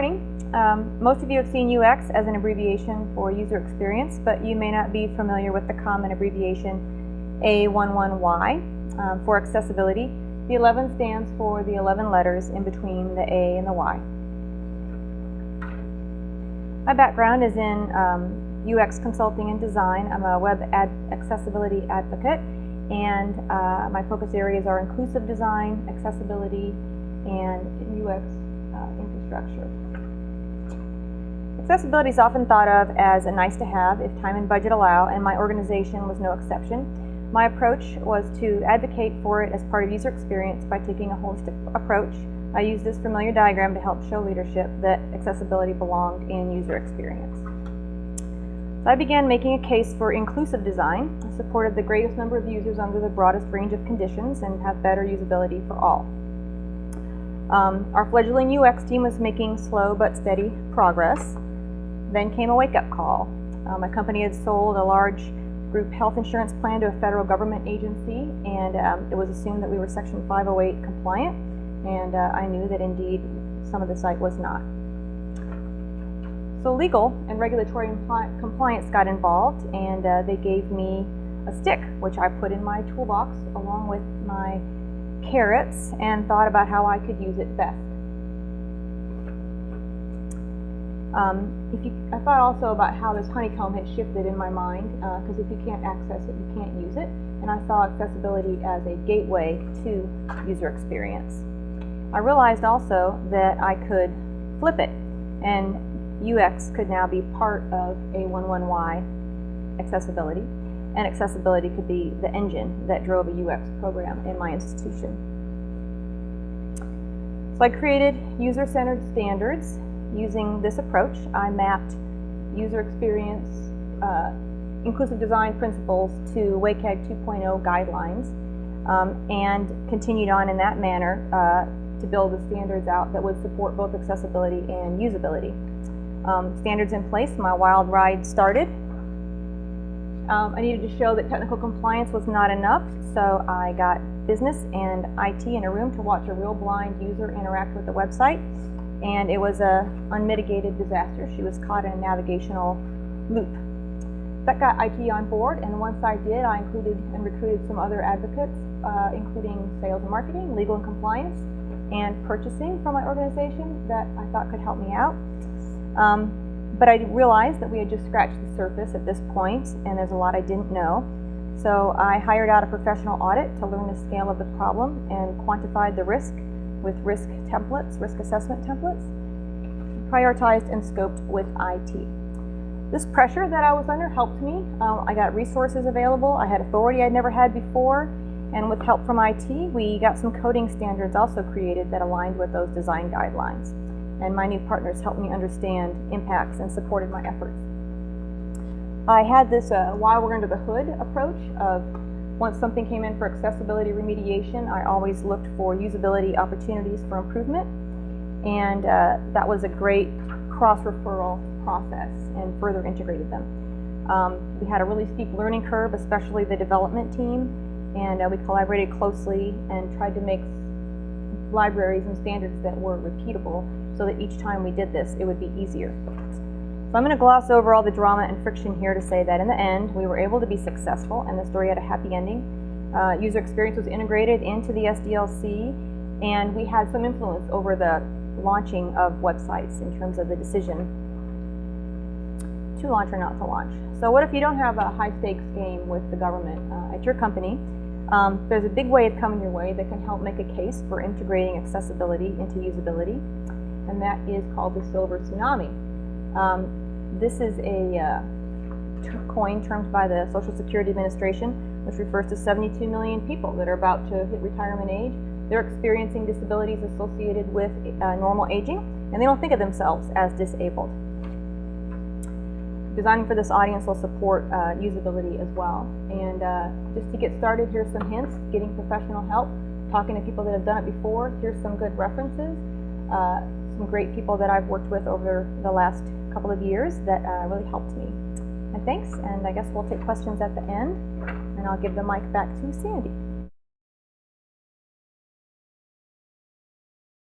morning. Most of you have seen UX as an abbreviation for user experience, but you may not be familiar with the common abbreviation A11y for accessibility. The 11 stands for the 11 letters in between the A and the Y. My background is in UX consulting and design. I'm a web accessibility advocate, and my focus areas are inclusive design, accessibility, and UX infrastructure. Accessibility is often thought of as a nice to have if time and budget allow, and my organization was no exception. My approach was to advocate for it as part of user experience by taking a holistic approach. I used this familiar diagram to help show leadership that accessibility belonged in user experience. So I began making a case for inclusive design. I supported the greatest number of users under the broadest range of conditions and have better usability for all. Our fledgling UX team was making slow but steady progress. Then came a wake-up call. My company had sold a large group health insurance plan to a federal government agency, and it was assumed that we were Section 508 compliant, and I knew that indeed some of the site was not. So legal and regulatory compliance got involved, and they gave me a stick, which I put in my toolbox along with my carrots and thought about how I could use it best. I thought also about how this honeycomb had shifted in my mind, because if you can't access it, you can't use it, and I saw accessibility as a gateway to user experience. I realized also that I could flip it, and UX could now be part of A11y accessibility, and accessibility could be the engine that drove a UX program in my institution. So I created user-centered standards. Using this approach, I mapped user experience inclusive design principles to WCAG 2.0 guidelines and continued on in that manner to build the standards out that would support both accessibility and usability. Standards in place, my wild ride started. I needed to show that technical compliance was not enough, so I got business and IT in a room to watch a real blind user interact with the website, and it was an unmitigated disaster. She was caught in a navigational loop. That got IT on board, and once I did, I included and recruited some other advocates, including sales and marketing, legal and compliance, and purchasing from my organization that I thought could help me out. But I realized that we had just scratched the surface at this point, and there's a lot I didn't know. So I hired out a professional audit to learn the scale of the problem and quantified the risk with risk templates, risk assessment templates, prioritized and scoped with IT. This pressure that I was under helped me. I got resources available. I had authority I'd never had before, and with help from IT, we got some coding standards also created that aligned with those design guidelines. And my new partners helped me understand impacts and supported my efforts. I had this while we're under the hood approach of once something came in for accessibility remediation, I always looked for usability opportunities for improvement, and that was a great cross-referral process and further integrated them. We had a really steep learning curve, especially the development team, and we collaborated closely and tried to make libraries and standards that were repeatable so that each time we did this, it would be easier. So I'm going to gloss over all the drama and friction here to say that in the end, we were able to be successful and the story had a happy ending. User experience was integrated into the SDLC, and we had some influence over the launching of websites in terms of the decision to launch or not to launch. So what if you don't have a high-stakes game with the government at your company? There's a big wave coming your way that can help make a case for integrating accessibility into usability, and that is called the silver tsunami. This is a coin termed by the Social Security Administration, which refers to 72 million people that are about to hit retirement age. They're experiencing disabilities associated with normal aging, and they don't think of themselves as disabled. Designing for this audience will support usability as well. And just to get started, here's some hints: getting professional help, talking to people that have done it before. Here's some good references, some great people that I've worked with over the last couple of years that really helped me. And thanks, and I guess we'll take questions at the end, and I'll give the mic back to Sandy.